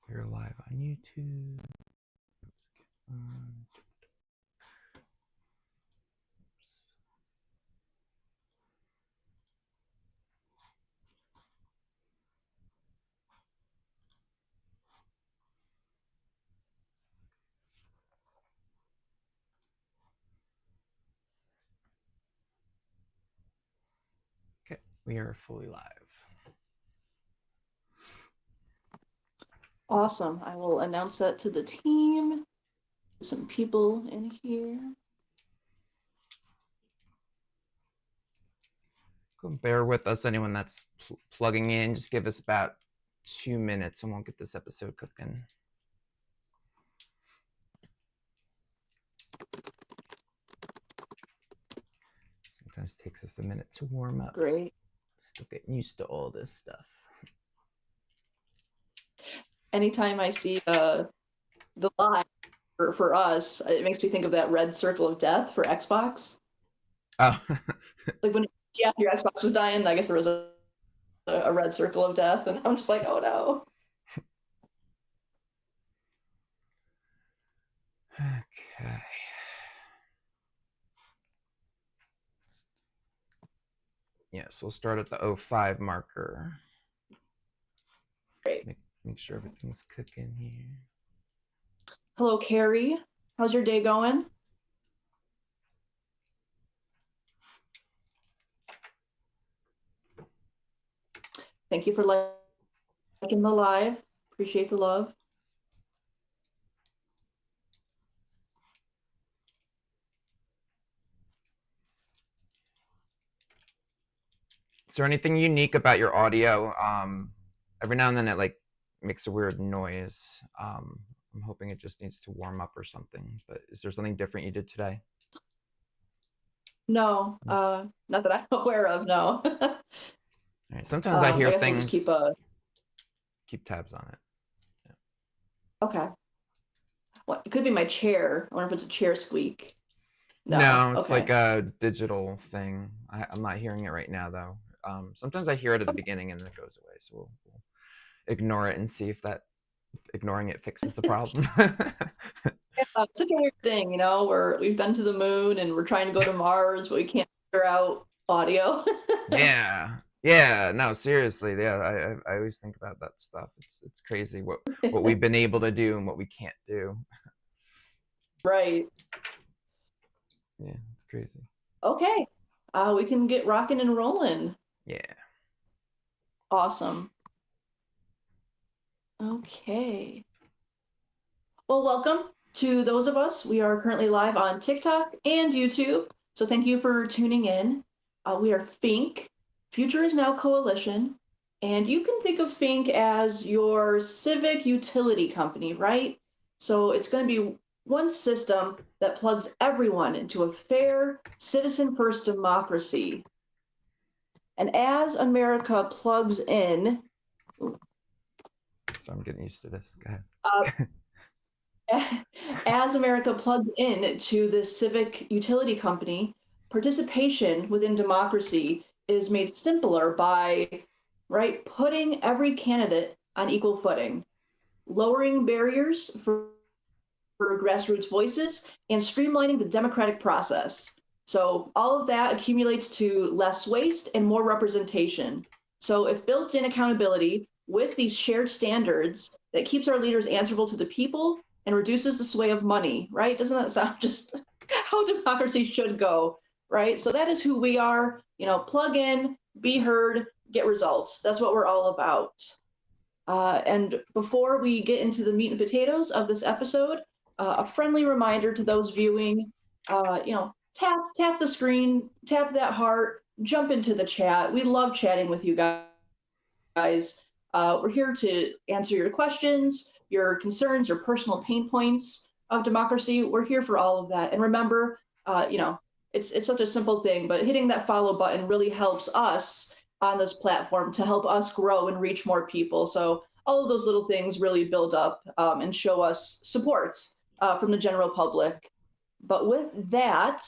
We're live on YouTube. Okay, we are fully live. Awesome. I will announce that to the team. Some people in here. Bear with us, anyone that's plugging in. Just give us about 2 minutes and we'll get this episode cooking. Sometimes it takes us a minute to warm up. Great. Still getting used to all this stuff. Anytime I see the live for us, it makes me think of that red circle of death for Xbox. Oh. Like when your Xbox was dying, I guess there was a red circle of death, and I'm just like, oh no. Okay. Yes, we'll start at the 05 marker. Great. Make sure everything's cooking here. Hello, Carrie. How's your day going? Thank you for liking the live. Appreciate the love. Is there anything unique about your audio? Every now and then it makes a weird noise. I'm hoping it just needs to warm up or something, but is there something different you did today? No, not that I'm aware of, no. All right. Sometimes I hear things. We'll just keep tabs on it. Yeah. Okay. Well, it could be my chair. I wonder if it's a chair squeak. No, it's like a digital thing. I'm not hearing it right now, though. Sometimes I hear it at the beginning and then it goes away. So we'll ignore it and see if ignoring it fixes the problem. Yeah, it's such a weird thing, where we've been to the moon and we're trying to go to Mars, but we can't figure out audio. Yeah, no, seriously. Yeah, I always think about that stuff. It's crazy what we've been able to do and what we can't do. Right. Yeah, it's crazy. Okay. We can get rocking and rolling. Yeah. Awesome. Okay. Well, welcome to those of us. We are currently live on TikTok and YouTube. So thank you for tuning in. We are FiNC, Future is Now Coalition. And you can think of FiNC as your civic utility company, right? So it's going to be one system that plugs everyone into a fair, citizen-first democracy. And as America plugs in... So I'm getting used to this. Go ahead. As America plugs in to this civic utility company, participation within democracy is made simpler by, putting every candidate on equal footing, lowering barriers for grassroots voices, and streamlining the democratic process. So all of that accumulates to less waste and more representation. So if built-in accountability with these shared standards that keeps our leaders answerable to the people and reduces the sway of money, right? Doesn't that sound just how democracy should go, right? So that is who we are, plug in, be heard, get results. That's what we're all about. And before we get into the meat and potatoes of this episode, a friendly reminder to those viewing, tap the screen, tap that heart, jump into the chat. We love chatting with you guys. We're here to answer your questions, your concerns, your personal pain points of democracy. We're here for all of that. And remember, it's such a simple thing, but hitting that follow button really helps us on this platform to help us grow and reach more people. So all of those little things really build up and show us support from the general public. But with that,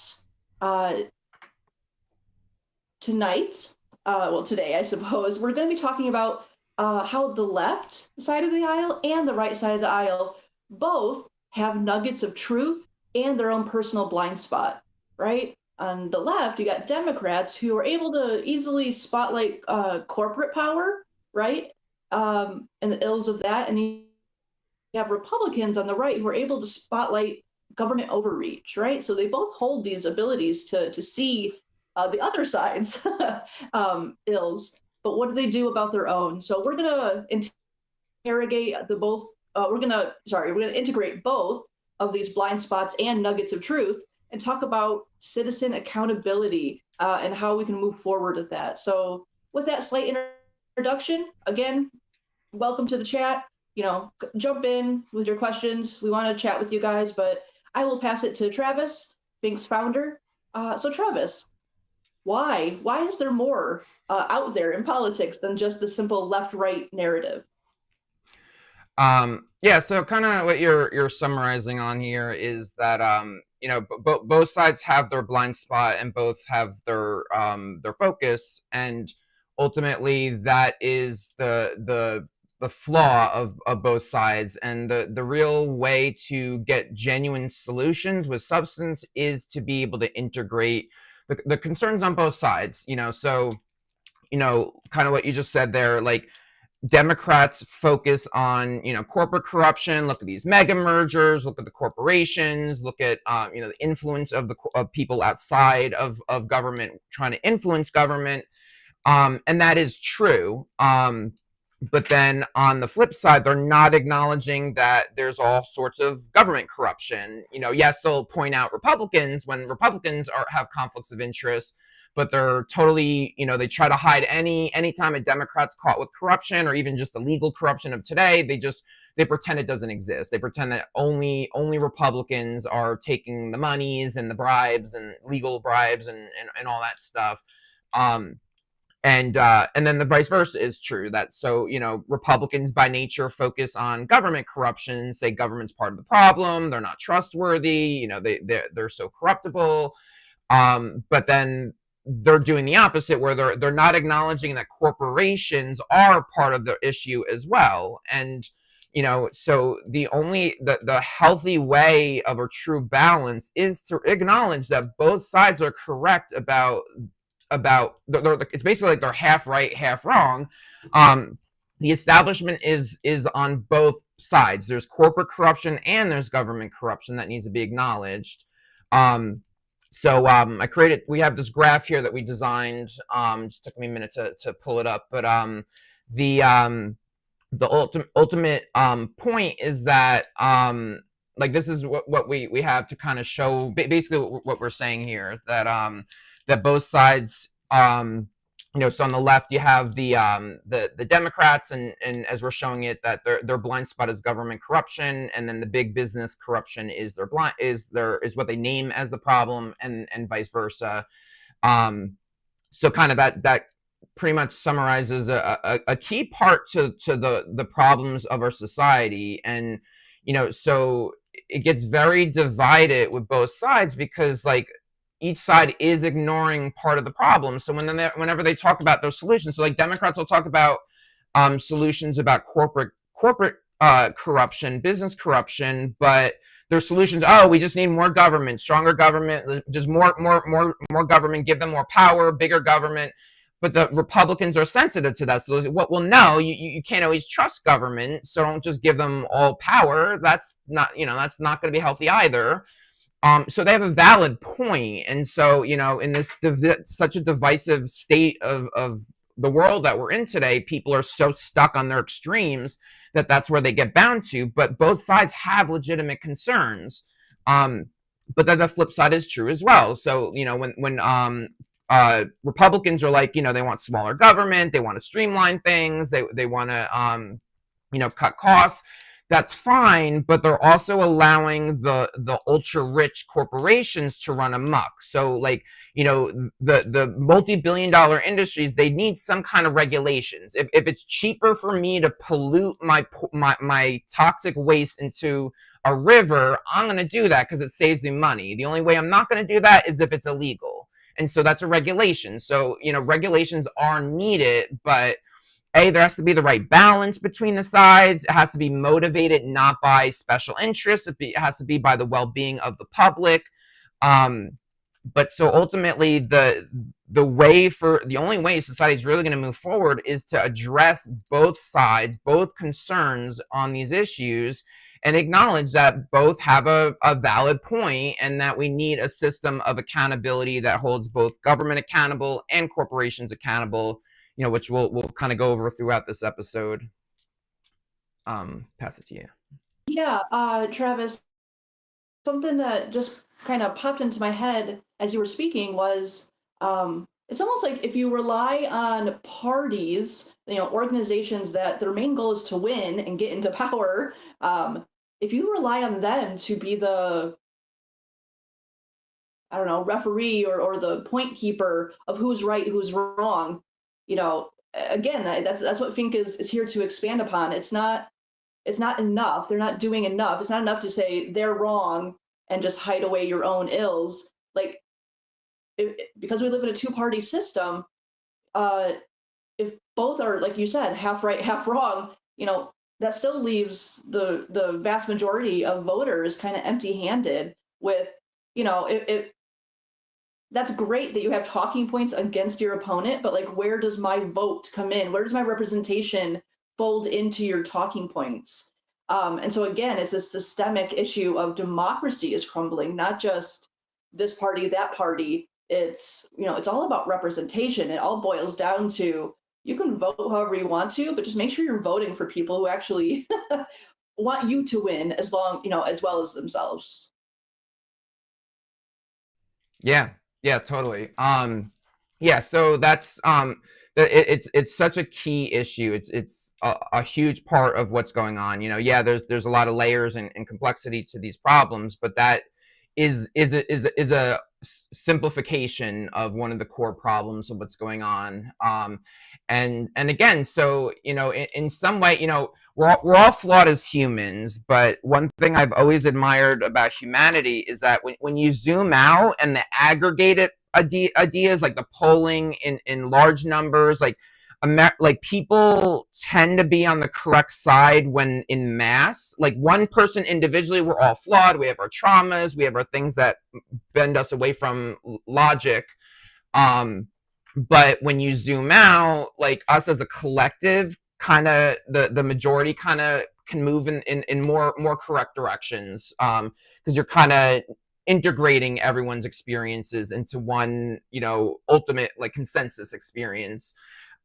tonight, well, today, I suppose, we're going to be talking about how the left side of the aisle and the right side of the aisle both have nuggets of truth and their own personal blind spot, right? On the left, you got Democrats who are able to easily spotlight corporate power, right? And the ills of that. And you have Republicans on the right who are able to spotlight government overreach, right? So they both hold these abilities to see the other side's ills, but what do they do about their own? So we're gonna interrogate the both. We're gonna integrate both of these blind spots and nuggets of truth, and talk about citizen accountability and how we can move forward with that. So with that slight introduction, again, welcome to the chat. Jump in with your questions. We want to chat with you guys, but I will pass it to Travis, FiNC's founder. So Travis, why is there more out there in politics than just the simple left-right narrative? Yeah, so kind of what you're summarizing on here is that both sides have their blind spot and both have their focus, and ultimately that is the flaw of both sides. And the real way to get genuine solutions with substance is to be able to integrate the concerns on both sides. So kind of what you just said there, like, Democrats focus on corporate corruption. Look at these mega mergers. Look at the corporations. Look at the influence of people outside of government trying to influence government, and that is true. But then on the flip side, they're not acknowledging that there's all sorts of government corruption. Yes, they'll point out Republicans when Republicans have conflicts of interest, but they're totally, they try to hide anytime a Democrat's caught with corruption, or even just the legal corruption of today, they pretend it doesn't exist. They pretend that only Republicans are taking the monies and the bribes and legal bribes and all that stuff. And then the vice versa is true. That Republicans by nature focus on government corruption, say government's part of the problem, they're not trustworthy, they're so corruptible. But then they're doing the opposite, where they're not acknowledging that corporations are part of the issue as well. And so the healthy way of a true balance is to acknowledge that both sides are correct about it's basically like they're half right, half wrong. The establishment is on both sides. There's corporate corruption and there's government corruption that needs to be acknowledged. We have this graph here that we designed. Just took me a minute to pull it up, but the ultimate point is that this is what we have to kind of show basically what we're saying here, that both sides, so on the left you have the Democrats, and as we're showing it, that their blind spot is government corruption, and then the big business corruption is what they name as the problem, and vice versa. So kind of that pretty much summarizes a key part to the problems of our society. And so it gets very divided with both sides, because each side is ignoring part of the problem. So whenever they talk about those solutions, so Democrats will talk about solutions about corporate corruption, business corruption, but their solutions, we just need more government, stronger government, just more government, give them more power, bigger government. But the Republicans are sensitive to that. So no, you can't always trust government, so don't just give them all power. That's not going to be healthy either. So they have a valid point. And so, in this such a divisive state of the world that we're in today, people are so stuck on their extremes that's where they get bound to. But both sides have legitimate concerns. But then the flip side is true as well. So, when Republicans are they want smaller government, they want to streamline things, they want to cut costs. That's fine, but they're also allowing the ultra rich corporations to run amok. So the multi-billion-dollar industries, they need some kind of regulations. If it's cheaper for me to pollute my toxic waste into a river, I'm going to do that because it saves me money. The only way I'm not going to do that is if it's illegal. And so that's a regulation. So, regulations are needed, but there has to be the right balance between the sides. It has to be motivated not by special interests. It has to be by the well-being of the public. But so ultimately, the only way society is really going to move forward is to address both sides, both concerns on these issues, and acknowledge that both have a valid point, and that we need a system of accountability that holds both government accountable and corporations accountable, which we'll kind of go over throughout this episode. Pass it to you. Yeah, Travis, something that just kind of popped into my head as you were speaking was it's almost like if you rely on parties, organizations that their main goal is to win and get into power, if you rely on them to be the, I don't know, referee or the point keeper of who's right, who's wrong, again, that's what FiNC is here to expand upon. It's not enough. They're not doing enough. It's not enough to say they're wrong and just hide away your own ills. Like, because we live in a two-party system, if both are, like you said, half right, half wrong, that still leaves the vast majority of voters kind of empty-handed with, if that's great that you have talking points against your opponent, but like, where does my vote come in? Where does my representation fold into your talking points? And so again, it's a systemic issue of democracy is crumbling, not just this party, that party. It's, it's all about representation. It all boils down to, you can vote however you want to, but just make sure you're voting for people who actually want you to win as well as themselves. Yeah, totally. Yeah, so that's it's such a key issue. It's a huge part of what's going on. Yeah, there's a lot of layers and complexity to these problems, but that is a simplification of one of the core problems of what's going on. And again, so in some way, we're all flawed as humans, but one thing I've always admired about humanity is that when you zoom out and the aggregated ideas, like the polling in large numbers, like people tend to be on the correct side when in mass. Like one person individually, we're all flawed. We have our traumas. We have our things that bend us away from logic. But when you zoom out, like us as a collective, kind of the majority kind of can move in more correct directions, because you're kind of integrating everyone's experiences into one, ultimate like consensus experience.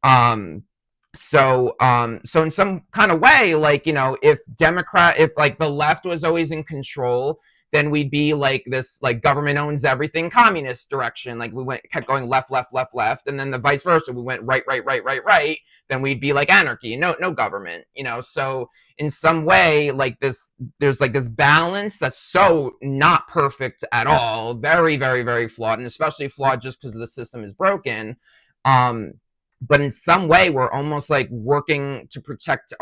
So in some kind of way, like, if like the left was always in control, then we'd be like this, like, government owns everything, communist direction. Like kept going left, left, left, left, and then the vice versa. We went right, right, right, right, right. Then we'd be like anarchy, no government. So in some way, like there's like this balance that's so not perfect at all, very, very, very flawed, and especially flawed just because the system is broken. But in some way, we're almost like working to protect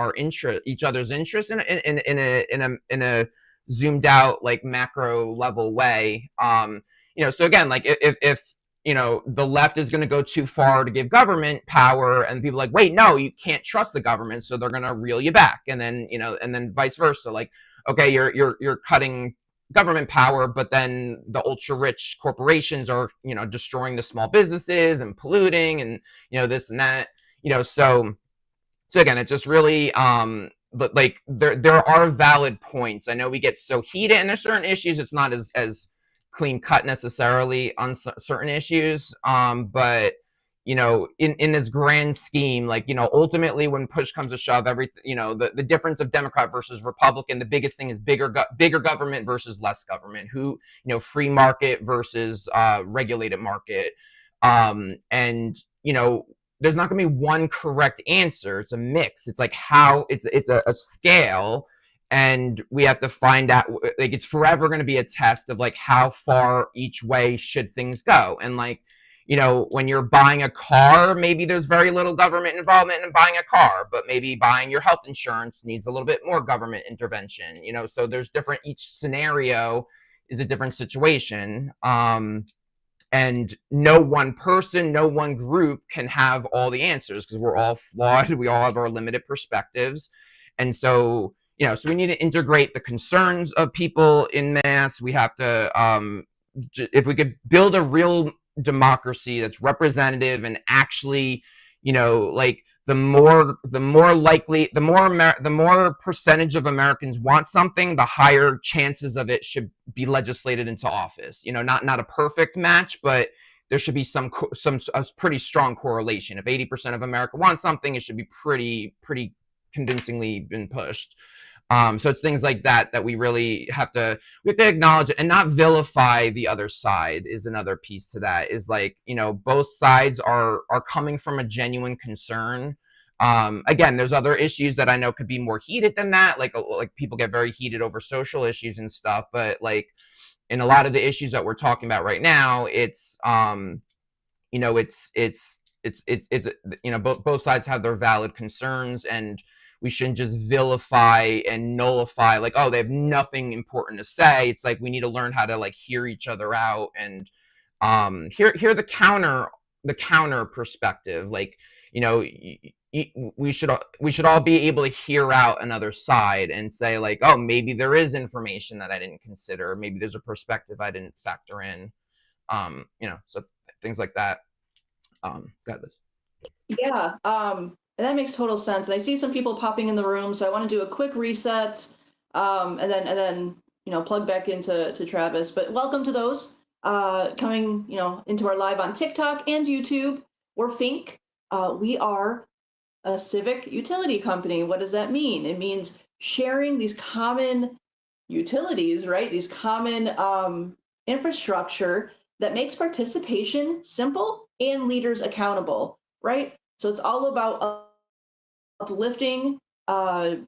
each other's interests in a zoomed out, like, macro level way. So again, like if the left is going to go too far to give government power, and people are like, wait, no, you can't trust the government, so they're going to reel you back, and then vice versa. Like, okay, you're cutting government power, but then the ultra rich corporations are destroying the small businesses and polluting, and this and that. So again, it just really but like there are valid points. I know we get so heated, and there's certain issues it's not as clean cut necessarily on certain issues, but in this grand scheme, like, ultimately when push comes to shove, everything, the difference of Democrat versus Republican, the biggest thing is bigger government versus less government, free market versus regulated market. And there's not going to be one correct answer. It's a mix. It's like how it's a scale, and we have to find out, like, it's forever going to be a test of like how far each way should things go. And like, when you're buying a car, maybe there's very little government involvement in buying a car, but maybe buying your health insurance needs a little bit more government intervention. So there's different, each scenario is a different situation. And no one person, no one group can have all the answers because we're all flawed. We all have our limited perspectives. And so, so we need to integrate the concerns of people in mass. We have to, if we could build a real democracy that's representative and actually, like the more likely, the more percentage of Americans want something, the higher chances of it should be legislated into office. Not a perfect match, but there should be some a pretty strong correlation. If 80% of America wants something, it should be pretty convincingly been pushed. So it's things like that we really have to acknowledge and not vilify the other side. Is another piece to that. Is like, both sides are coming from a genuine concern. Again, there's other issues that I know could be more heated than that. Like people get very heated over social issues and stuff, but like in a lot of the issues that we're talking about right now, it's both sides have their valid concerns, and we shouldn't just vilify and nullify, like, oh, they have nothing important to say. It's like we need to learn how to like hear each other out and hear the counter perspective. Like, we should all be able to hear out another side and say like, oh, maybe there is information that I didn't consider. Maybe there's a perspective I didn't factor in. So things like that. Got this. Yeah, and that makes total sense. And I see some people popping in the room, so I want to do a quick reset, and then plug back into Travis. But welcome to those coming into our live on TikTok and YouTube. We're FiNC. We are a civic utility company. What does that mean? It means sharing these common utilities, right? These common infrastructure that makes participation simple and leaders accountable, right? So it's all about uplifting, quality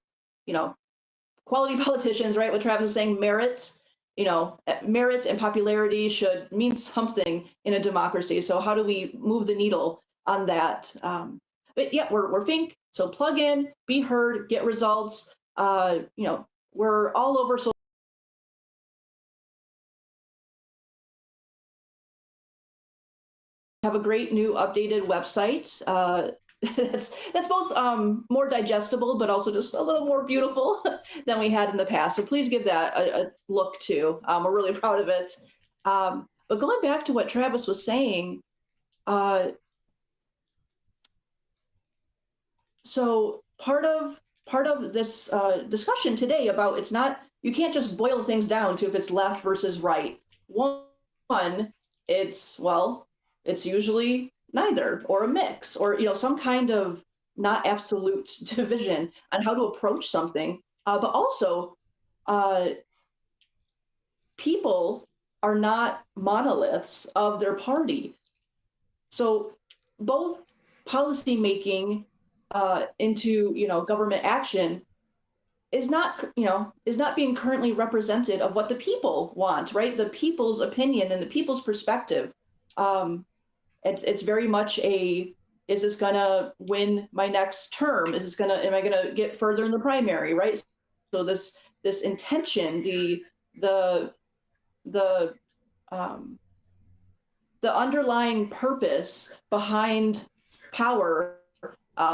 politicians, right? What Travis is saying, merits, merits and popularity should mean something in a democracy. So how do we move the needle on that? But yeah, we're FiNC. So plug in, be heard, get results. We're all over. So have a great new updated website. That's both more digestible, but also just a little more beautiful than we had in the past. So please give that a look too. We're really proud of it. But going back to what Travis was saying, so part of this discussion today about you can't just boil things down to if it's left versus right. One, it's usually neither or a mix or some kind of not absolute division on how to approach something. But also, people are not monoliths of their party. So both policy making into government action is not being currently represented of what the people want, right? The people's opinion and the people's perspective. It's very much is this gonna win my next term? Am I gonna get further in the primary, right? So this intention, the underlying purpose behind power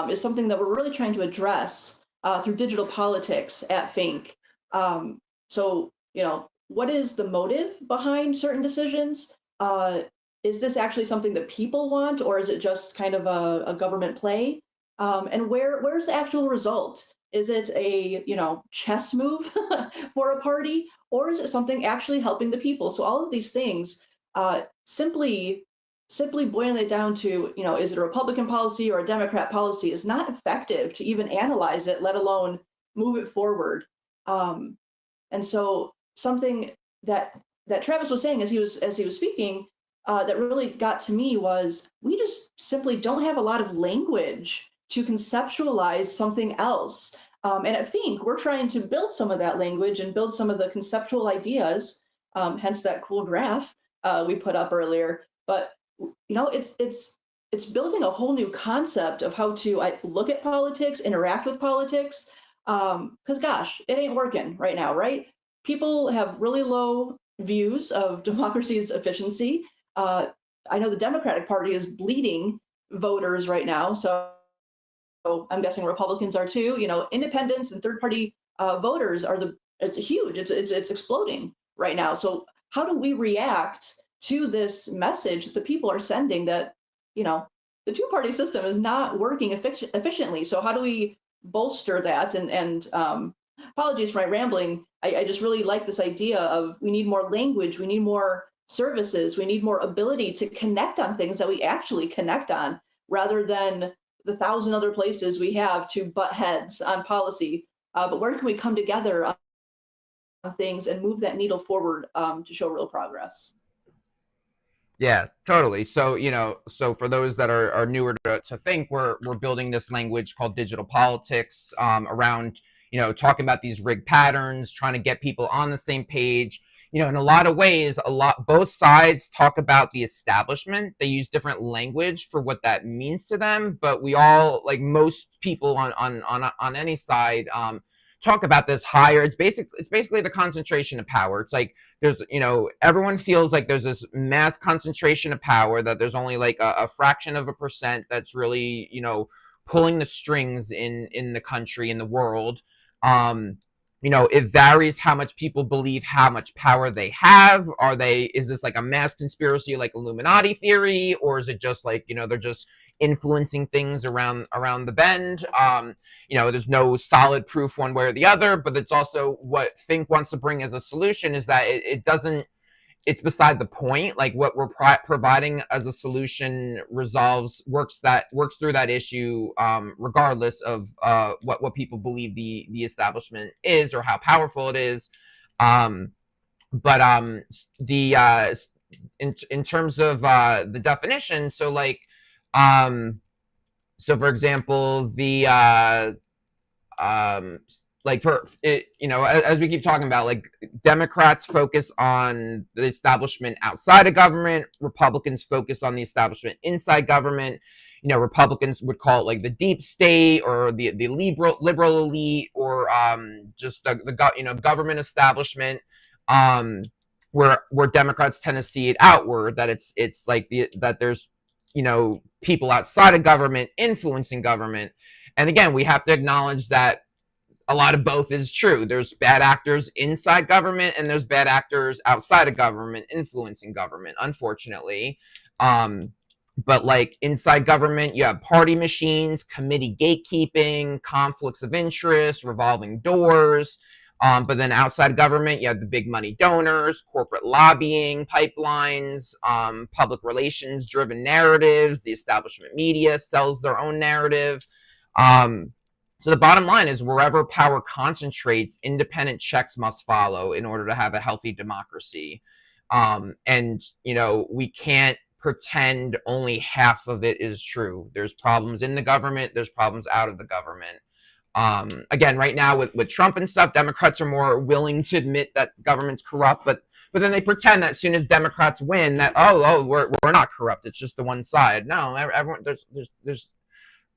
is something that we're really trying to address through digital politics at FiNC. So, what is the motive behind certain decisions? Is this actually something that people want, or is it just kind of a government play? And where's the actual result? Is it a chess move for a party, or is it something actually helping the people? So all of these things, simply boiling it down to is it a Republican policy or a Democrat policy is not effective to even analyze it, let alone move it forward. And so something that Travis was saying as he was speaking, that really got to me was we just simply don't have a lot of language to conceptualize something else. And at FiNC, we're trying to build some of that language and build some of the conceptual ideas, hence that cool graph we put up earlier. But it's building a whole new concept of how to look at politics, interact with politics, because gosh, it ain't working right now, right? People have really low views of democracy's efficiency. I know the Democratic Party is bleeding voters right now, so I'm guessing Republicans are too. Independents and third party voters are it's huge. It's exploding right now. So how do we react to this message that the people are sending that you know the two party system is not working efficiently? So how do we bolster that? And apologies for my rambling. I just really like this idea of we need more language, we need more services, we need more ability to connect on things that we actually connect on rather than the thousand other places we have to butt heads on policy. But where can we come together on things and move that needle forward to show real progress? Yeah, totally. So, so for those that are newer to think, we're building this language called digital politics around, talking about these rigged patterns, trying to get people on the same page. In a lot of ways, both sides talk about the establishment. They use different language for what that means to them, but we all, like most people on any side, talk about this higher. It's basically the concentration of power. It's like there's everyone feels like there's this mass concentration of power, that there's only like a fraction of a percent that's really pulling the strings in the country, in the world. It varies how much people believe how much power they have. Is this like a mass conspiracy, like Illuminati theory, or is it just like they're just influencing things around the bend? There's no solid proof one way or the other, but it's also what FiNC wants to bring as a solution is that it doesn't, it's beside the point. Like what we're providing as a solution works through that issue, regardless of what people believe the establishment is or how powerful it is. But the in terms of the definition, so like so for example, the like for it, as we keep talking about, like Democrats focus on the establishment outside of government, Republicans focus on the establishment inside government. Republicans would call it like the deep state or the liberal elite, or just the government establishment. Where Democrats tend to see it outward, that it's like that there's people outside of government influencing government. And again, we have to acknowledge that a lot of both is true. There's bad actors inside government, and there's bad actors outside of government influencing government, unfortunately. But like inside government, you have party machines, committee gatekeeping, conflicts of interest, revolving doors. But then outside government, you have the big money donors, corporate lobbying, pipelines, public relations driven narratives. The establishment media sells their own narrative. So the bottom line is, wherever power concentrates, independent checks must follow in order to have a healthy democracy. And we can't pretend only half of it is true. There's problems in the government, there's problems out of the government. Again, right now with Trump and stuff, Democrats are more willing to admit that government's corrupt, but then they pretend that as soon as Democrats win, that we're not corrupt, it's just the one side. No, everyone, there's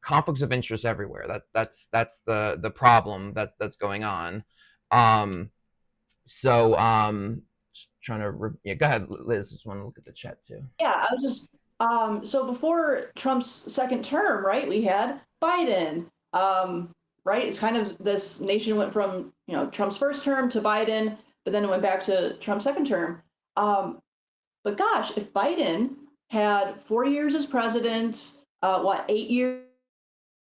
conflicts of interest everywhere. That's the problem that's going on. Trying to go ahead, Liz. Just want to look at the chat too. Yeah, I was just so before Trump's second term, right? We had Biden. Right? It's kind of this nation went from Trump's first term to Biden, but then it went back to Trump's second term. But gosh, if Biden had 4 years as president, 8 years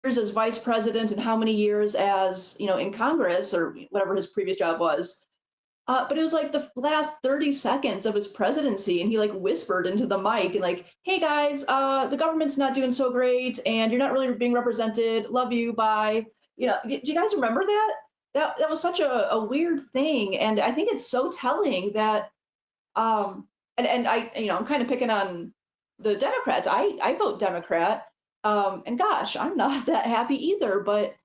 as vice president, and how many years as in Congress or whatever his previous job was. But it was like the last 30 seconds of his presidency, and he like whispered into the mic and like, "Hey guys, the government's not doing so great, and you're not really being represented. Love you, bye." Do you guys remember that? That was such a weird thing, and I think it's so telling that. And I I'm kind of picking on the Democrats. I vote Democrat, and gosh, I'm not that happy either. But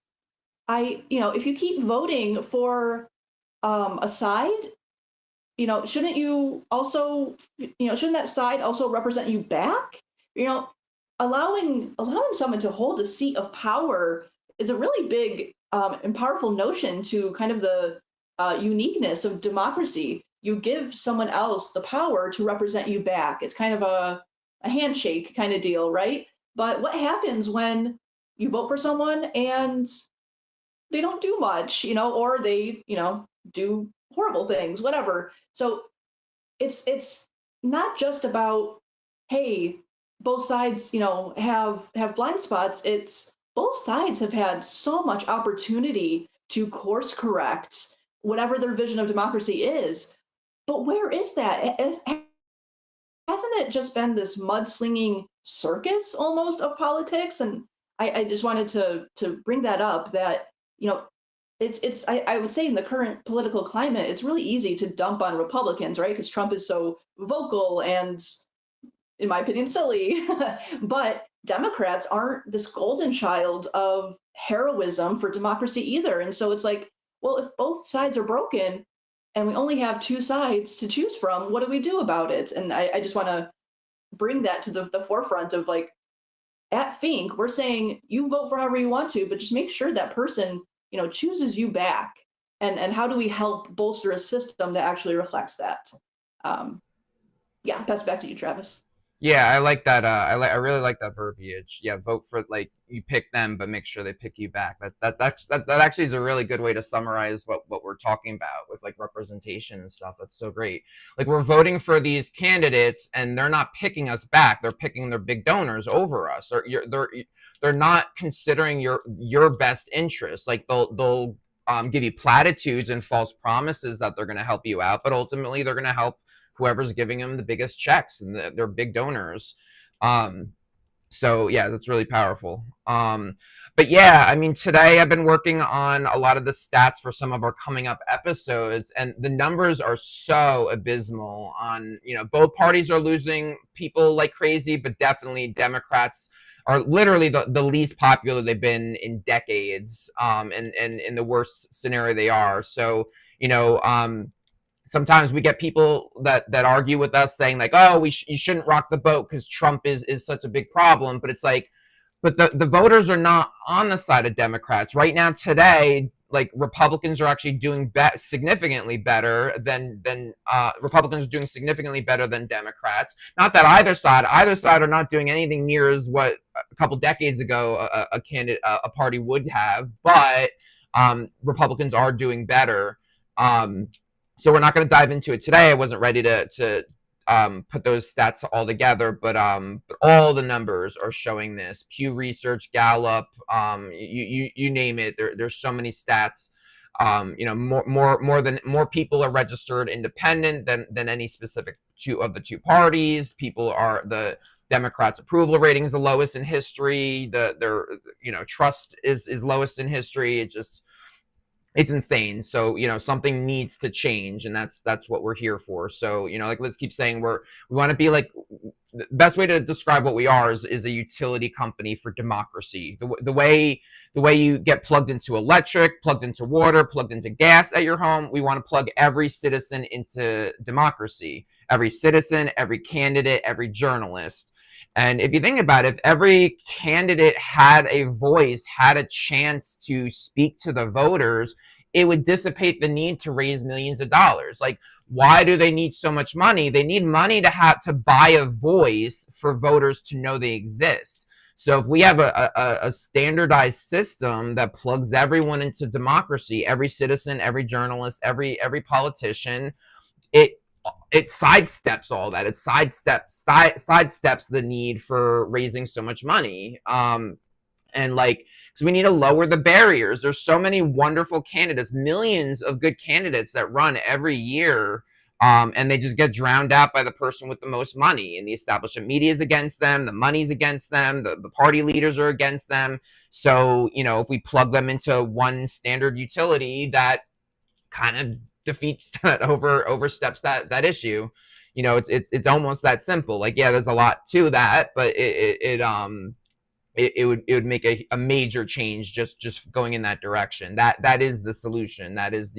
if you keep voting for a side, shouldn't you also, shouldn't that side also represent you back? Allowing someone to hold a seat of power is a really big and powerful notion to kind of the uniqueness of democracy. you give someone else the power to represent you back. It's kind of a handshake kind of deal, right? But what happens when you vote for someone and they don't do much, or they, do horrible things, whatever. So it's not just about, hey, both sides, have blind spots. It's both sides have had so much opportunity to course correct whatever their vision of democracy is. But where is that? Hasn't it just been this mudslinging circus almost of politics? And I just wanted to bring that up, that you know I would say in the current political climate, it's really easy to dump on Republicans, right? Because Trump is so vocal and, in my opinion, silly. But Democrats aren't this golden child of heroism for democracy either. And so it's like, well, if both sides are broken and we only have two sides to choose from, what do we do about it? And I just want to bring that to the forefront of, like, at FiNC, we're saying you vote for however you want to, but just make sure that person, chooses you back. And how do we help bolster a system that actually reflects that? Yeah, pass it back to you, Travis. Yeah, I like that. I really like that verbiage. Yeah, vote for, like, you pick them, but make sure they pick you back. That actually is a really good way to summarize what we're talking about with, like, representation and stuff. That's so great. Like, we're voting for these candidates, and they're not picking us back. They're picking their big donors over us, or they're not considering your best interests. Like, they'll give you platitudes and false promises that they're going to help you out, but ultimately they're going to help whoever's giving them the biggest checks, and they're big donors. So yeah, that's really powerful. But yeah, I mean, today I've been working on a lot of the stats for some of our coming up episodes, and the numbers are so abysmal. On, both parties are losing people like crazy, but definitely Democrats are literally the least popular they've been in decades, and in the worst scenario they are. So, sometimes we get people that argue with us saying, like, oh, you shouldn't rock the boat because Trump is such a big problem. But it's like, but the voters are not on the side of Democrats right now. Today, like, Republicans are actually doing significantly better than Republicans are doing significantly better than Democrats. Not that either side are not doing anything near as what a couple decades ago a party would have, but Republicans are doing better. So we're not going to dive into it today. I wasn't ready to put those stats all together, but all the numbers are showing this. Pew Research, Gallup, you name it. There's so many stats. More people are registered independent than any specific of the two parties. The Democrats' approval rating is the lowest in history. Their trust is lowest in history. It's insane. So, something needs to change, and that's what we're here for. So, like, let's keep saying we want to be, like, the best way to describe what we are is a utility company for democracy. The way you get plugged into electric, plugged into water, plugged into gas at your home, we want to plug every citizen into democracy. Every citizen, every candidate, every journalist. And if you think about it, if every candidate had a voice, had a chance to speak to the voters, it would dissipate the need to raise millions of dollars. Like, why do they need so much money? They need money to have to buy a voice for voters to know they exist. So if we have a standardized system that plugs everyone into democracy, every citizen, every journalist, every politician, it sidesteps all that. It sidesteps the need for raising so much money. And, like, because we need to lower the barriers. There's so many wonderful candidates, millions of good candidates that run every year, and they just get drowned out by the person with the most money. And the establishment media is against them. The money's against them. The party leaders are against them. So, if we plug them into one standard utility, that kind of defeats that, oversteps that issue. It's almost that simple. Like, yeah, there's a lot to that, but it would make a major change just going in that direction. That is the solution. That is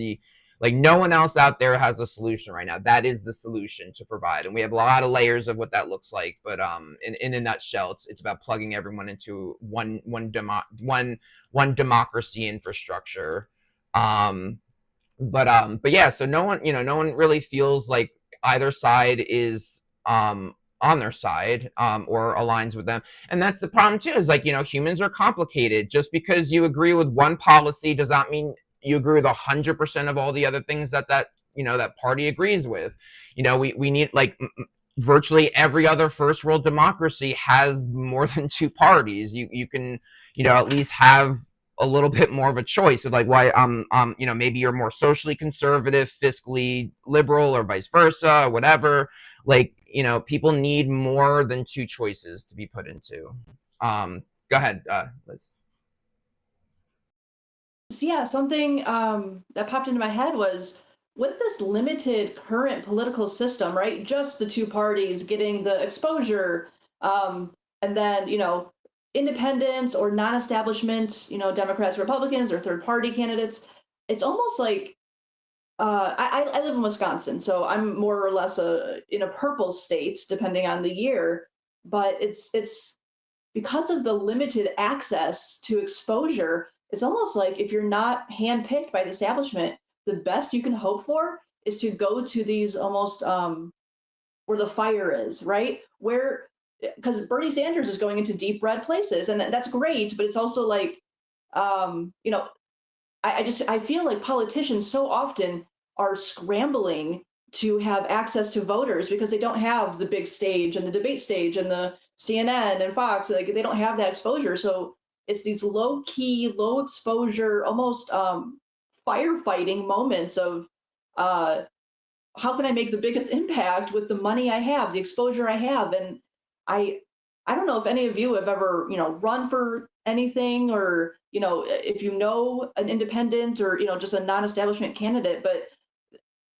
like, no one else out there has a solution right now. That is the solution to provide. And we have a lot of layers of what that looks like, but in a nutshell, it's about plugging everyone into one democracy infrastructure. but yeah, so no one, no one really feels like either side is on their side, or aligns with them. And that's the problem too, is like, humans are complicated. Just because you agree with one policy does not mean you agree with 100% of all the other things that party agrees with. We need, like, virtually every other first world democracy has more than two parties. You can, at least have a little bit more of a choice of, like, why maybe you're more socially conservative, fiscally liberal, or vice versa, or whatever. Like, people need more than two choices to be put into. Go ahead, Liz. So yeah, something that popped into my head was, with this limited current political system, right? Just the two parties getting the exposure, and then independents or non-establishment, Democrats, Republicans, or third-party candidates. It's almost like I live in Wisconsin, so I'm more or less in a purple state, depending on the year. But it's because of the limited access to exposure, it's almost like if you're not handpicked by the establishment, the best you can hope for is to go to these almost where the fire is, right? Where, because Bernie Sanders is going into deep red places, and that's great, but it's also like, um, you know, I feel like politicians so often are scrambling to have access to voters because they don't have the big stage and the debate stage and the CNN and Fox. Like, they don't have that exposure, so it's these low key, low exposure, almost firefighting moments of uh, how can I make the biggest impact with the money I have, the exposure I have. And I I don't know if any of you have ever, run for anything, or, if you know an independent, or, just a non-establishment candidate, but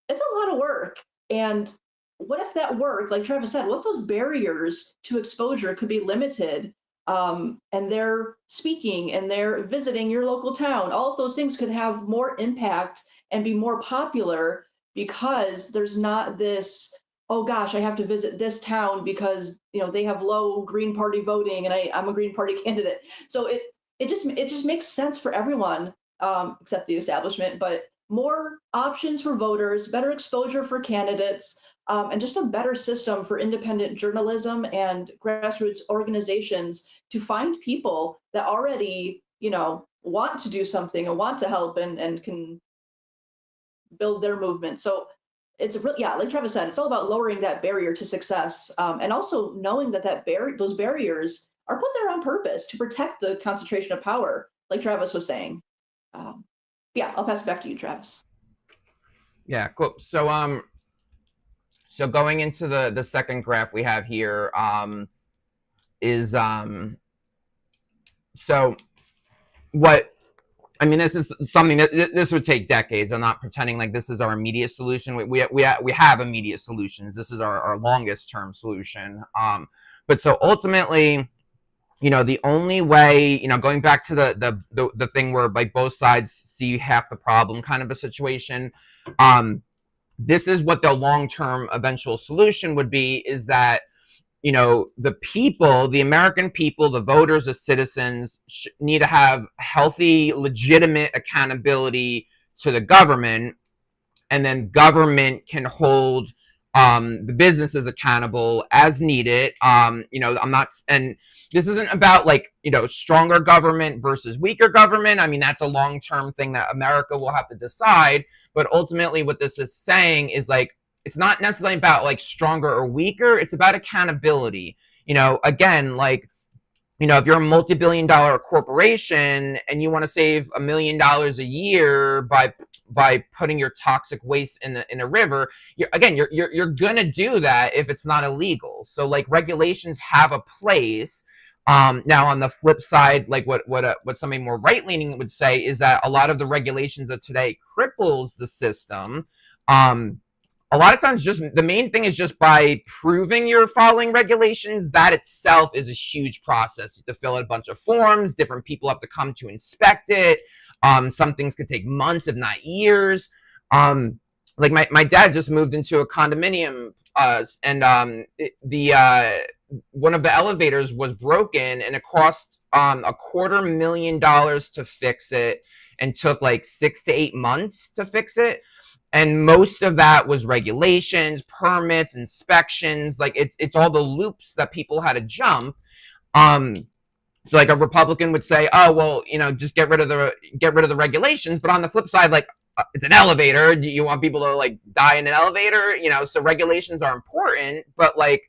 it's a lot of work. And what if that work, like Travis said, what if those barriers to exposure could be limited? And they're speaking and they're visiting your local town. All of those things could have more impact and be more popular because there's not this, oh gosh, I have to visit this town because they have low Green Party voting and I'm a Green Party candidate. So it just makes sense for everyone, except the establishment, but more options for voters, better exposure for candidates, and just a better system for independent journalism and grassroots organizations to find people that already, want to do something and want to help, and can build their movement. So yeah, like Travis said, it's all about lowering that barrier to success, and also knowing those barriers are put there on purpose to protect the concentration of power, like Travis was saying. Um, yeah, I'll pass it back to you, Travis. Yeah, cool. So going into the second graph we have here, is so what I mean, this is something that this would take decades. I'm not pretending like this is our immediate solution. We have immediate solutions. This is our longest term solution. But so ultimately, the only way, going back to the thing where, like, both sides see half the problem kind of a situation, this is what the long-term eventual solution would be, is that, the people, the American people, the voters, the citizens need to have healthy, legitimate accountability to the government, and then government can hold the businesses accountable as needed. I'm not, and this isn't about, like, stronger government versus weaker government. I mean, that's a long-term thing that America will have to decide. But ultimately, what this is saying is, like, it's not necessarily about, like, stronger or weaker. It's about accountability. Again, like, if you're a multi-billion-dollar corporation and you want to save $1 million a year by putting your toxic waste in a river, you're gonna do that if it's not illegal. So, like, regulations have a place. Now, on the flip side, like, what somebody more right-leaning would say is that a lot of the regulations of today cripples the system. A lot of times, just the main thing is just by proving you're following regulations. That itself is a huge process. You have to fill out a bunch of forms. Different people have to come to inspect it. Some things could take months, if not years. Like, my dad just moved into a condominium, and one of the elevators was broken, and it cost $250,000 to fix it. and took like 6 to 8 months to fix it. And most of that was regulations, permits, inspections. Like it's all the loops that people had to jump. Um, so like a Republican would say, oh well, just get rid of the regulations. But on the flip side, like it's an elevator. You want people to like die in an elevator? So regulations are important, but like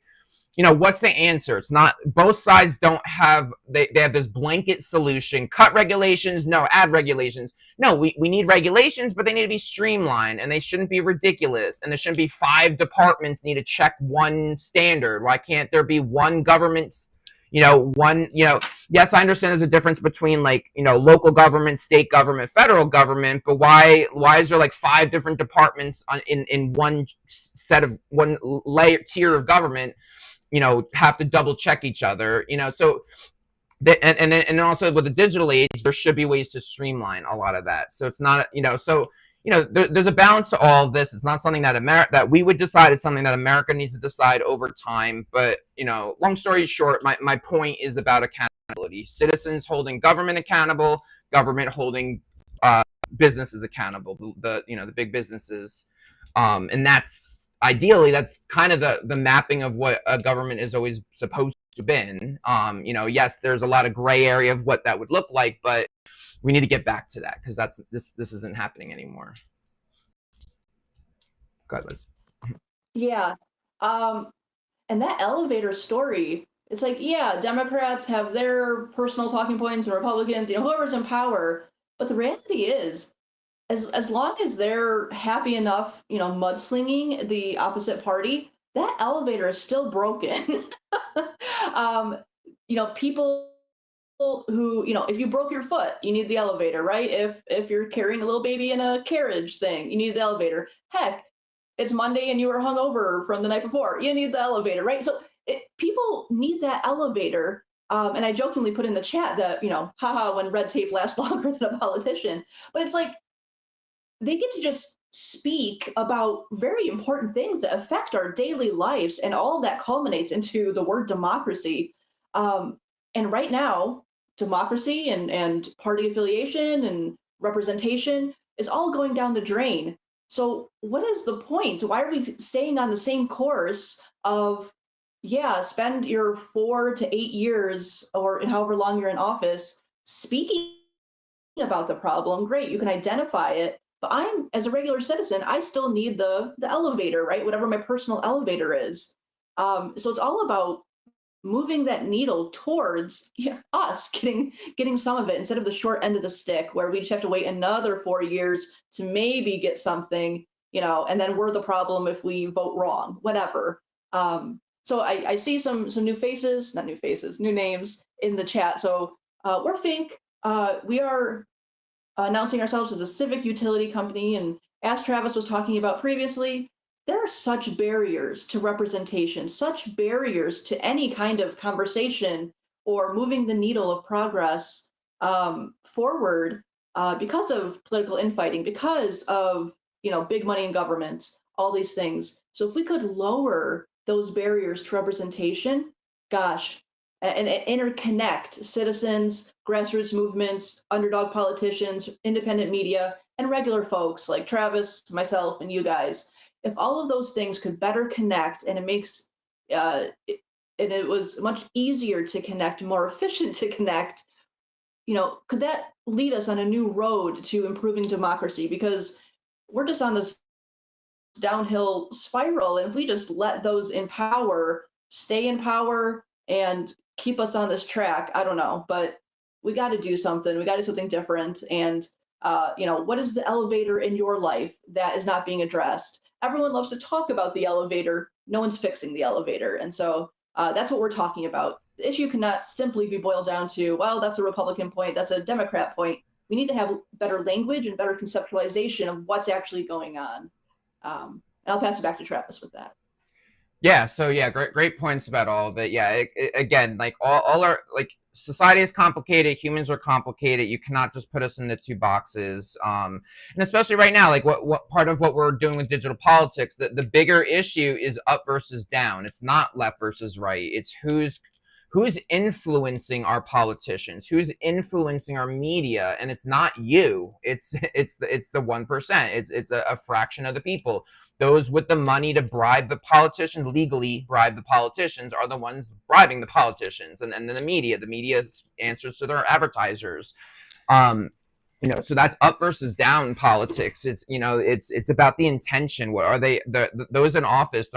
what's the answer? It's not, both sides don't have, they have this blanket solution. Cut regulations, no, add regulations. No, we need regulations, but they need to be streamlined and they shouldn't be ridiculous. And there shouldn't be 5 departments need to check one standard. Why can't there be one government, yes, I understand there's a difference between like, local government, state government, federal government, but why is there like 5 different departments in one set of one layer tier of government? Have to double check each other, so and then also with the digital age, there should be ways to streamline a lot of that. So it's not, there's a balance to all of this. It's not something that we would decide. It's something that America needs to decide over time. But, long story short, my point is about accountability. Citizens holding government accountable, government holding businesses accountable, the big businesses. And ideally, that's kind of the mapping of what a government is always supposed to been. Yes, there's a lot of gray area of what that would look like, but we need to get back to that because this isn't happening anymore. Go ahead, Liz. Yeah. And that elevator story, it's like, yeah, Democrats have their personal talking points and Republicans, whoever's in power. But the reality is, as long as they're happy enough, mudslinging the opposite party, that elevator is still broken. People who, if you broke your foot, you need the elevator, right? If you're carrying a little baby in a carriage thing, you need the elevator. Heck, it's Monday and you were hungover from the night before, you need the elevator, right? So people need that elevator. And I jokingly put in the chat that, haha, when red tape lasts longer than a politician. But it's like, they get to just speak about very important things that affect our daily lives, and all of that culminates into the word democracy. And right now, democracy and party affiliation and representation is all going down the drain. So what is the point? Why are we staying on the same course of, yeah, spend your 4 to 8 years or however long you're in office speaking about the problem? Great, you can identify it. But as a regular citizen, I still need the elevator, right? Whatever my personal elevator is. So it's all about moving that needle towards us getting some of it instead of the short end of the stick where we just have to wait another 4 years to maybe get something, and then we're the problem if we vote wrong, whatever. So I see some new faces, not new faces, new names in the chat. So we're FiNC. We are announcing ourselves as a civic utility company. And as Travis was talking about previously, there are such barriers to representation, such barriers to any kind of conversation or moving the needle of progress forward because of political infighting, because of big money in government, all these things. So if we could lower those barriers to representation, gosh, and interconnect citizens, grassroots movements, underdog politicians, independent media, and regular folks like Travis, myself, and you guys. If all of those things could better connect, and it was much easier to connect, more efficient to connect, could that lead us on a new road to improving democracy? Because we're just on this downhill spiral, and if we just let those in power stay in power and keep us on this track, I don't know, but we got to do something. We got to do something different. And what is the elevator in your life that is not being addressed? Everyone loves to talk about the elevator. No one's fixing the elevator. And so that's what we're talking about. The issue cannot simply be boiled down to, well, that's a Republican point, that's a Democrat point. We need to have better language and better conceptualization of what's actually going on. And I'll pass it back to Travis with that. Yeah. So yeah, great points about all of it. Yeah. Again, like all our, like, society is complicated. Humans are complicated. You cannot just put us into 2 boxes. And especially right now, like what part of what we're doing with digital politics, the bigger issue is up versus down. It's not left versus right. It's who's who's influencing our politicians, who's influencing our media, and it's not you. It's the 1%. It's a fraction of the people. Those with the money to bribe the politicians, legally bribe the politicians, are the ones bribing the politicians, and then the media answers to their advertisers. So that's up versus down politics. It's about the intention. What are they? Those in office,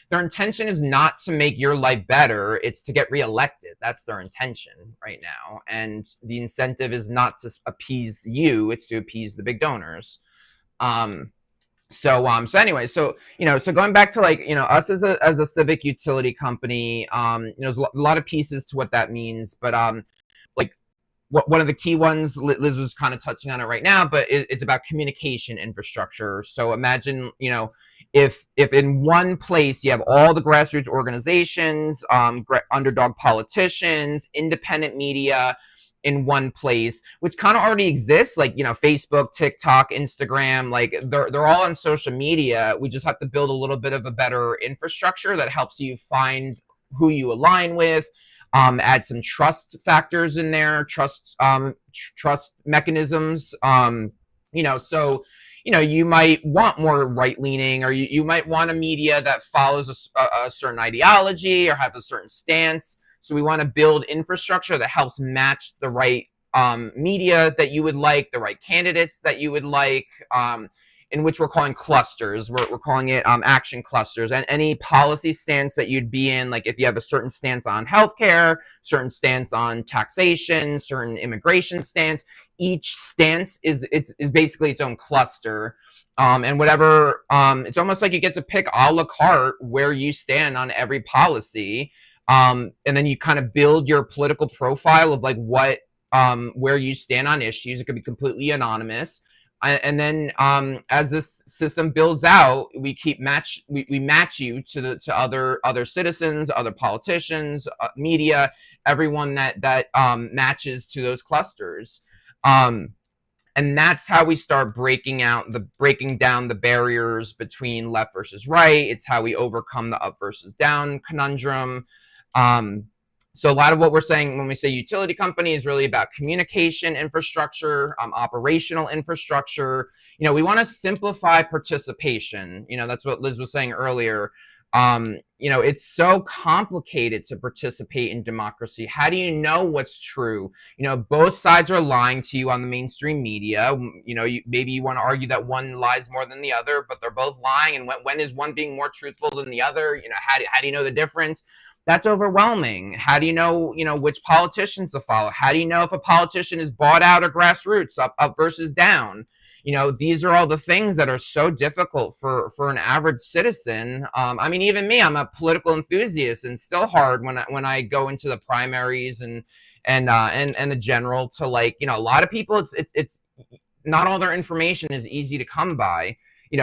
their intention is not to make your life better. It's to get reelected. That's their intention right now. And the incentive is not to appease you. It's to appease the big donors. So going back to us as a civic utility company, there's a lot of pieces to what that means, but one of the key ones, Liz was kind of touching on it right now, but it's about communication infrastructure. So imagine, if in one place you have all the grassroots organizations, underdog politicians, independent media in one place, which kind of already exists, Facebook, TikTok, Instagram, they're all on social media. We just have to build a little bit of a better infrastructure that helps you find who you align with. Add some trust factors in there, trust mechanisms. You might want more right-leaning, or you might want a media that follows a certain ideology or has a certain stance. So we want to build infrastructure that helps match the right media that you would like, the right candidates that you would like, in which we're calling clusters. We're calling it action clusters. And any policy stance that you'd be in, like if you have a certain stance on healthcare, certain stance on taxation, certain immigration stance, each stance is basically its own cluster. And whatever, it's almost like you get to pick a la carte where you stand on every policy. And then you kind of build your political profile of where you stand on issues. It could be completely anonymous. And then as this system builds out, we match you to other citizens, other politicians, media, everyone that matches to those clusters. And that's how we start breaking down the barriers between left versus right. It's how we overcome the up versus down conundrum. So a lot of what we're saying when we say utility company is really about communication infrastructure, operational infrastructure. We want to simplify participation. That's what Liz was saying earlier. It's so complicated to participate in democracy. How do you know what's true? Both sides are lying to you on the mainstream media. Maybe you want to argue that one lies more than the other, but they're both lying. And when is one being more truthful than the other? How do you know the difference? That's overwhelming. How do you know, which politicians to follow? How do you know if a politician is bought out or grassroots, up versus down? These are all the things that are so difficult for an average citizen. Even me, I'm a political enthusiast, and still hard when I go into the primaries and the general to a lot of people, it's not all their information is easy to come by.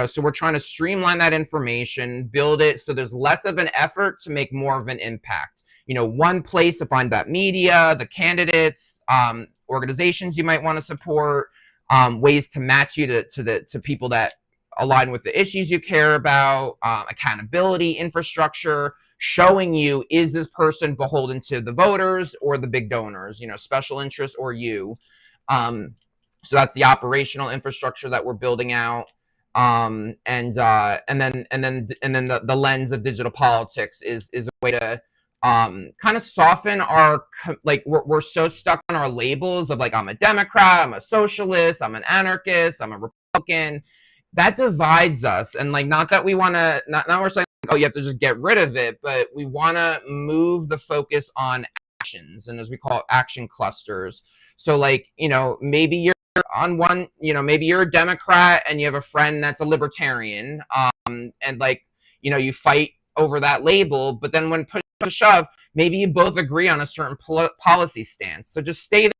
So we're trying to streamline that information, build it so there's less of an effort to make more of an impact. One place to find that media, the candidates, organizations you might want to support, ways to match you to people that align with the issues you care about, accountability, infrastructure, showing you, is this person beholden to the voters or the big donors, special interest or you. So that's the operational infrastructure that we're building out. And then the lens of digital politics is a way to kind of soften our, we're so stuck on our labels of I'm a Democrat, I'm a socialist, I'm an anarchist, I'm a Republican. That divides us. And not that we want to, not we're saying, oh, you have to just get rid of it, but we want to move the focus on actions, and as we call it, action clusters. So maybe you're on one, maybe you're a Democrat and you have a friend that's a libertarian, and you fight over that label, but then when push to shove, maybe you both agree on a certain policy stance. So just stay there.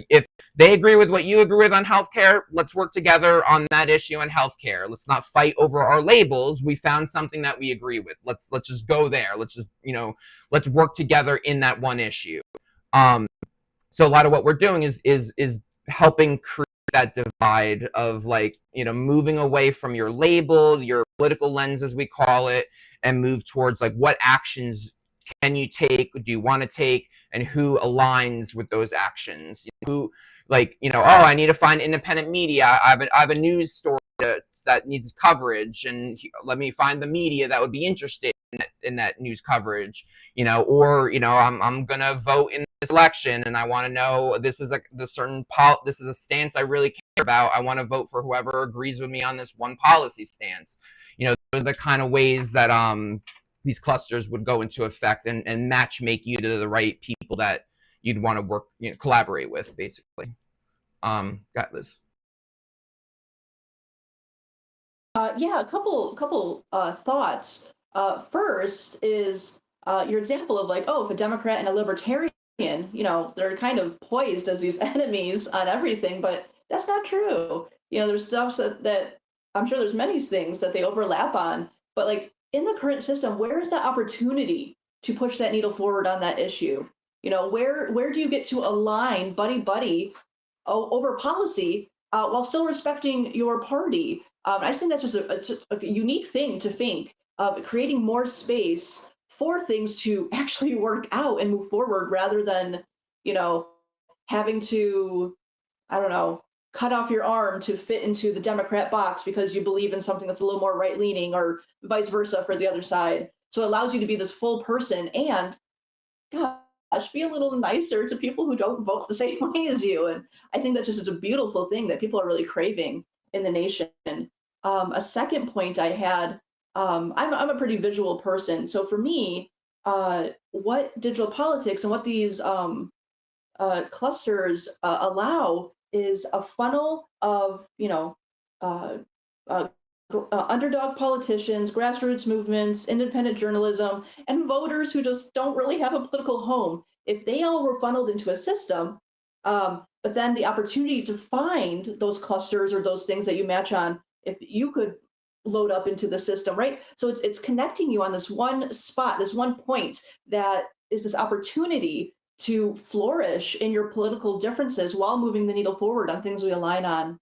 If they agree with what you agree with on healthcare, let's work together on that issue on healthcare. Let's not fight over our labels. We found something that we agree with. Let's just go there. Let's just, let's work together in that one issue. So a lot of what we're doing is helping create that divide of moving away from your label, your political lens, as we call it, and move towards what actions can you take, do you want to take, and who aligns with those actions? Who, like, oh, I need to find independent media. I have a news story that needs coverage, and let me find the media that would be interested in that news coverage. Or I'm gonna vote in this election, and I want to know this is this is a stance I really care about. I want to vote for whoever agrees with me on this one policy stance. Those are the kind of ways that these clusters would go into effect and match make you to the right people that you'd want to work, collaborate with, basically. Got Liz. Yeah, a couple thoughts. First is your example of like, oh, if a Democrat and a Libertarian, they're kind of poised as these enemies on everything, but that's not true. There's stuff that I'm sure there's many things that they overlap on, but like in the current system, where is that opportunity to push that needle forward on that issue? Where do you get to align buddy over policy while still respecting your party? I just think that's just a unique thing to think of, creating more space for things to actually work out and move forward rather than, having to, I don't know, cut off your arm to fit into the Democrat box because you believe in something that's a little more right leaning, or vice versa for the other side. So it allows you to be this full person and, gosh, be a little nicer to people who don't vote the same way as you. And I think that's just a beautiful thing that people are really craving in the nation. A second point I had, I'm a pretty visual person. So for me, what digital politics and what these clusters allow is a funnel of, uh, uh, underdog politicians, grassroots movements, independent journalism, and voters who just don't really have a political home. If they all were funneled into a system, but then the opportunity to find those clusters or those things that you match on, if you could load up into the system, right? So it's connecting you on this one spot, this one point that is this opportunity to flourish in your political differences while moving the needle forward on things we align on.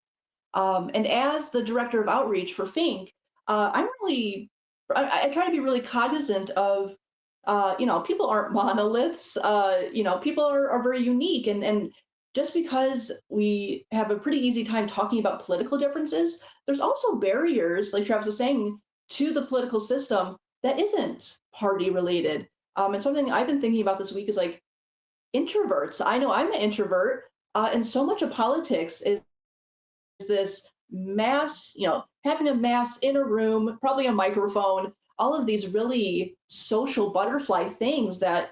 And as the director of outreach for FiNC, I try to be really cognizant of, people aren't monoliths. People are very unique, and just because we have a pretty easy time talking about political differences, there's also barriers, like Travis was saying, to the political system that isn't party related. And something I've been thinking about this week is like introverts. I know I'm an introvert, and so much of politics is this mass, having a mass in a room, probably a microphone, all of these really social butterfly things that,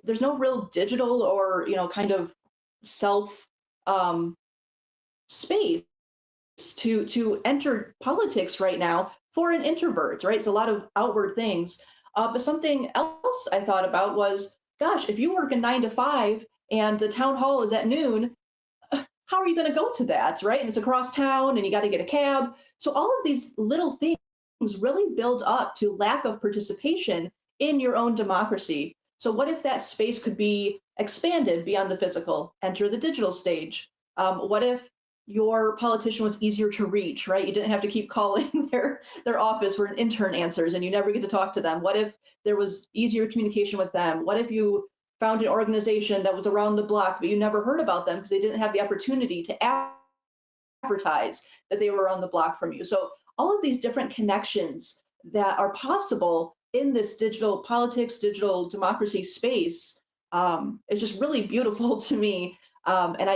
there's no real digital or, kind of self space to enter politics right now for an introvert, right? It's a lot of outward things. But something else I thought about was, gosh, if you work a 9 to 5 and the town hall is at noon, how are you going to go to that, right? And it's across town and you got to get a cab. So all of these little things really build up to lack of participation in your own democracy. So what if that space could be expanded beyond the physical, enter the digital stage? What if your politician was easier to reach, right? You didn't have to keep calling their office where an intern answers and you never get to talk to them. What if there was easier communication with them? What if you found an organization that was around the block, but you never heard about them because they didn't have the opportunity to advertise that they were around the block from you? So all of these different connections that are possible in this digital politics, digital democracy space is just really beautiful to me. And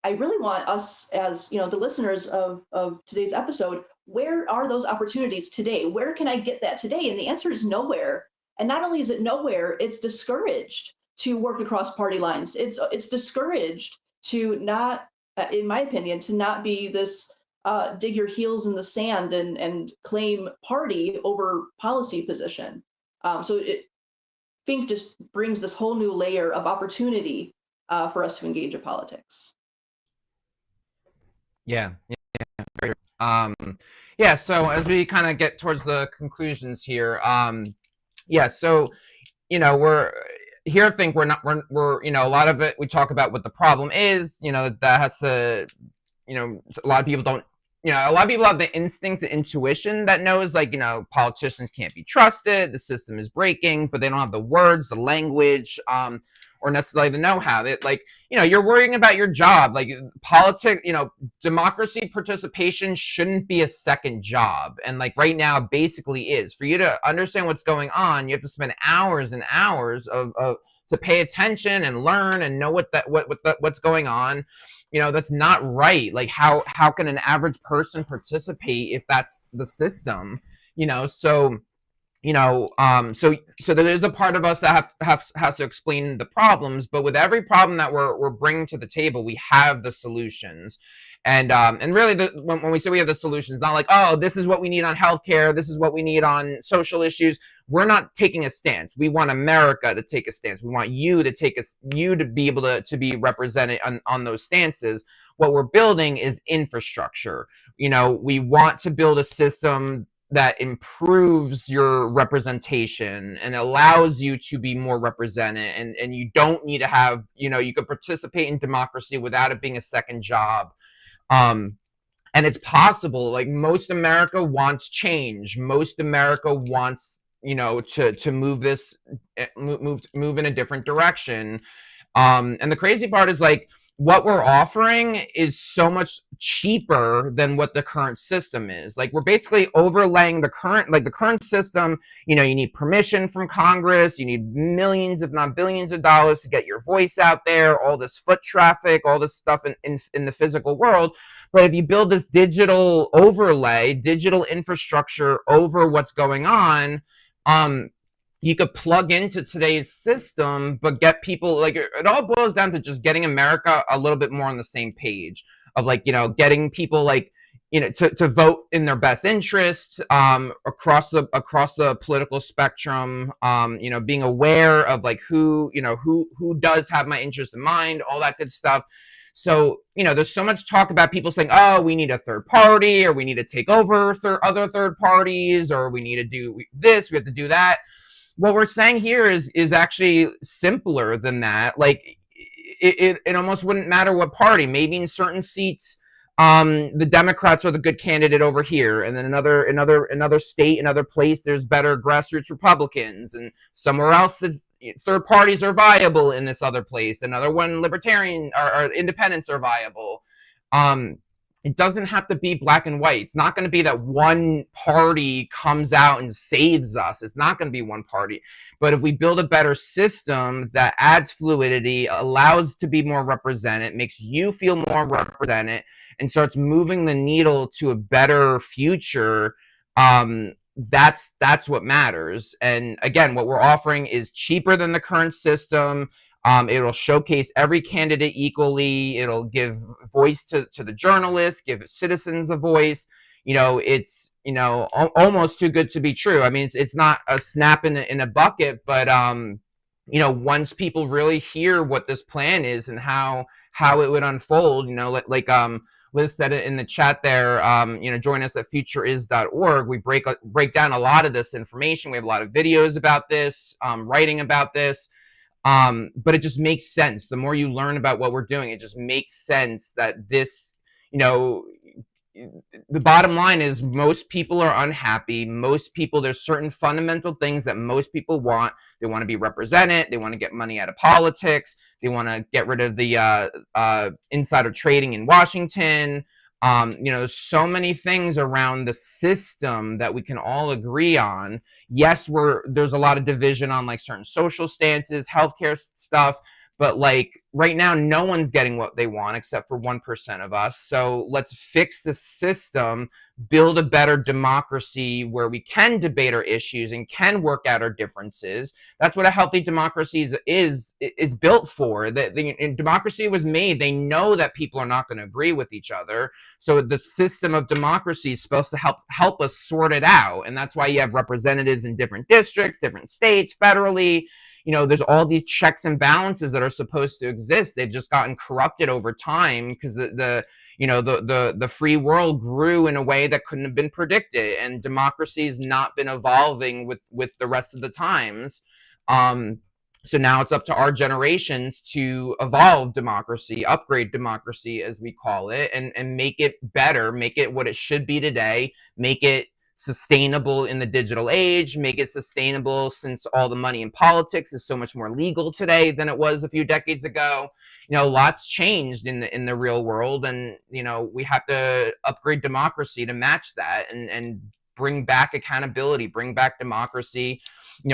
I really want us as, the listeners of today's episode, where are those opportunities today? Where can I get that today? And the answer is nowhere. And not only is it nowhere, it's discouraged to work across party lines. It's discouraged to not, in my opinion, to not be this dig your heels in the sand and claim party over policy position. So FiNC just brings this whole new layer of opportunity for us to engage in politics. Yeah. So as we kind of get towards the conclusions here, so we're here. I think we're a lot of it we talk about what the problem is. That has to, a lot of people don't a lot of people have the instinct and intuition that knows, like, politicians can't be trusted, the system is breaking, but they don't have the words, the language, or necessarily the know-how. That, like, you're worrying about your job. Like, politics, democracy participation shouldn't be a second job. And, like, right now basically is. For you to understand what's going on, you have to spend hours and hours of to pay attention and learn and know what's going on. That's not right. Like, how can an average person participate if that's the system? So so there is a part of us that has to explain the problems, but with every problem that we're bringing to the table, we have the solutions. And really, when we say we have the solutions, not like, oh, this is what we need on healthcare, this is what we need on social issues. We're not taking a stance. We want America to take a stance. We want you to be able to be represented on those stances. What we're building is infrastructure. We want to build a system that improves your representation and allows you to be more represented, and you don't need to have, you could participate in democracy without it being a second job. And it's possible. Like, most America wants change. Most America wants, to move in a different direction. And the crazy part is, like, what we're offering is so much cheaper than what the current system is. Like, we're basically overlaying the current system. You need permission from Congress. You need millions, if not billions of dollars to get your voice out there, all this foot traffic, all this stuff in the physical world. But if you build this digital overlay, digital infrastructure over what's going on, you could plug into today's system, but get people, like, it all boils down to just getting America a little bit more on the same page of, like, getting people, like, to vote in their best interests, across the political spectrum, being aware of, like, who does have my interest in mind, all that good stuff. So, there's so much talk about people saying, oh, we need a third party, or we need to take over other third parties, or we need to do this, we have to do that. What we're saying here is actually simpler than that. Like, it almost wouldn't matter what party. Maybe in certain seats, the Democrats are the good candidate over here, and then another state, another place, there's better grassroots Republicans, and somewhere else, the third parties are viable in this other place. Another one, libertarian or independents are viable. It doesn't have to be black and white. It's not going to be that one party comes out and saves us. It's not going to be one party. But if we build a better system that adds fluidity, allows to be more represented, makes you feel more represented, and starts moving the needle to a better future, that's what matters. And again, what we're offering is cheaper than the current system. It'll showcase every candidate equally. It'll give voice to the journalists, give citizens a voice. It's almost too good to be true. I mean, it's not a snap in a bucket, but once people really hear what this plan is and how it would unfold, like Liz said it in the chat there, join us at futureis.org. We break down a lot of this information. We have a lot of videos about this, writing about this. But it just makes sense. The more you learn about what we're doing, it just makes sense that this, the bottom line is most people are unhappy. There's certain fundamental things that most people want. They want to be represented. They want to get money out of politics. They want to get rid of the insider trading in Washington. There's so many things around the system that we can all agree on. Yes, there's a lot of division on, like, certain social stances, healthcare stuff, but, like, right now, no one's getting what they want except for 1% of us. So let's fix the system, build a better democracy where we can debate our issues and can work out our differences. That's what a healthy democracy is built for. Democracy was made. They know that people are not going to agree with each other. So the system of democracy is supposed to help us sort it out. And that's why you have representatives in different districts, different states, federally. There's all these checks and balances that are supposed to exist. They've just gotten corrupted over time because the free world grew in a way that couldn't have been predicted, and democracy has not been evolving with the rest of the times. So now it's up to our generations to evolve democracy, upgrade democracy, as we call it, and make it better, make it what it should be today, make it sustainable in the digital age, make it sustainable since all the money in politics is so much more legal today than it was a few decades ago. Lots changed in the real world, and we have to upgrade democracy to match that, and bring back accountability, bring back democracy.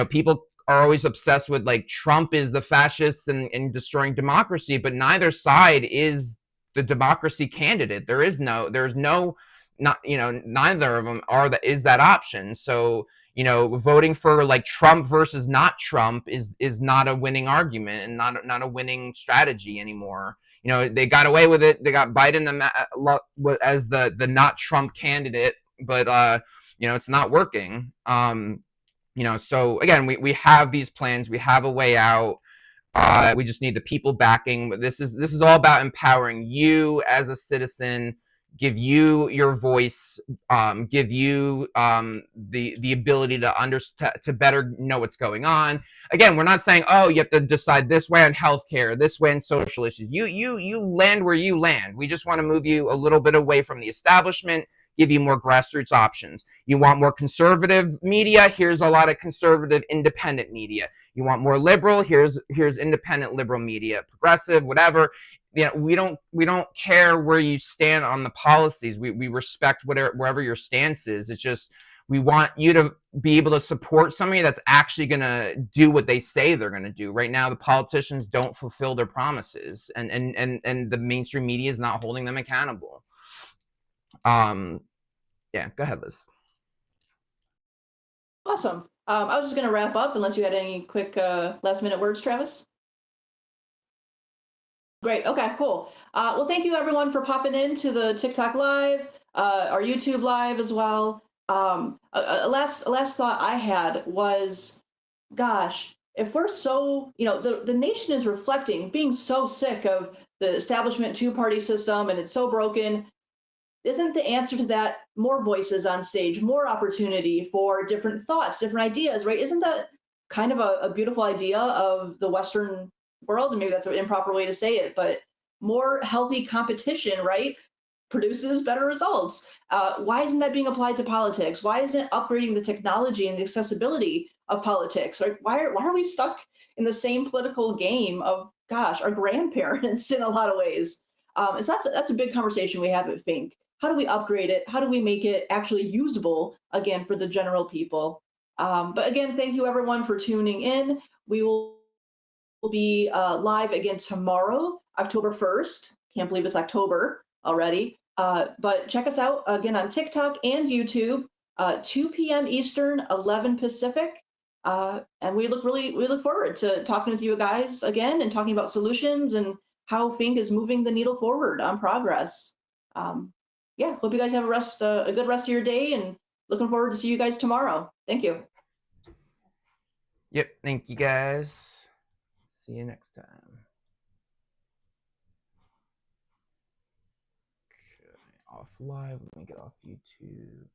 People are always obsessed with like Trump is the fascist and destroying democracy, but neither side is the democracy candidate. There's no, not, neither of them is that option. So, voting for like Trump versus not Trump is not a winning argument and not a winning strategy anymore. They got away with it. They got Biden as the not Trump candidate, but it's not working. So again, we have these plans, we have a way out. We just need the people backing. This is all about empowering you as a citizen, give you your voice, give you the ability to better know what's going on. Again, we're not saying, oh, you have to decide this way on healthcare, this way on social issues. You land where you land. We just want to move you a little bit away from the establishment, give you more grassroots options. You want more conservative media? Here's a lot of conservative independent media. You want more liberal? Here's independent liberal media, progressive, whatever. We don't care where you stand on the policies. We respect wherever your stance is. It's just we want you to be able to support somebody that's actually going to do what they say they're going to do. Right now, the politicians don't fulfill their promises, and the mainstream media is not holding them accountable. Yeah, go ahead, Liz. Awesome. I was just going to wrap up unless you had any quick last minute words, Travis. Great. Okay, cool. Well, thank you everyone for popping into the TikTok live, our YouTube live as well. A last thought I had was, gosh, if we're so, the nation is reflecting being so sick of the establishment two-party system and it's so broken. Isn't the answer to that more voices on stage, more opportunity for different thoughts, different ideas, right? Isn't that kind of a beautiful idea of the Western world? And maybe that's an improper way to say it, but more healthy competition, right, produces better results. Why isn't that being applied to politics? Why isn't it upgrading the technology and the accessibility of politics? Right? Why are we stuck in the same political game of, gosh, our grandparents in a lot of ways? So that's a big conversation we have at FiNC. How do we upgrade it? How do we make it actually usable again for the general people? But again, thank you everyone for tuning in. We will be live again tomorrow, October 1st. Can't believe it's October already. But check us out again on TikTok and YouTube, 2 p.m. Eastern, 11 Pacific. And we look forward to talking with you guys again and talking about solutions and how FiNC is moving the needle forward on progress. Yeah, hope you guys have a good rest of your day, and looking forward to see you guys tomorrow. Thank you. Yep, thank you guys. See you next time. Okay, off live. Let me get off YouTube.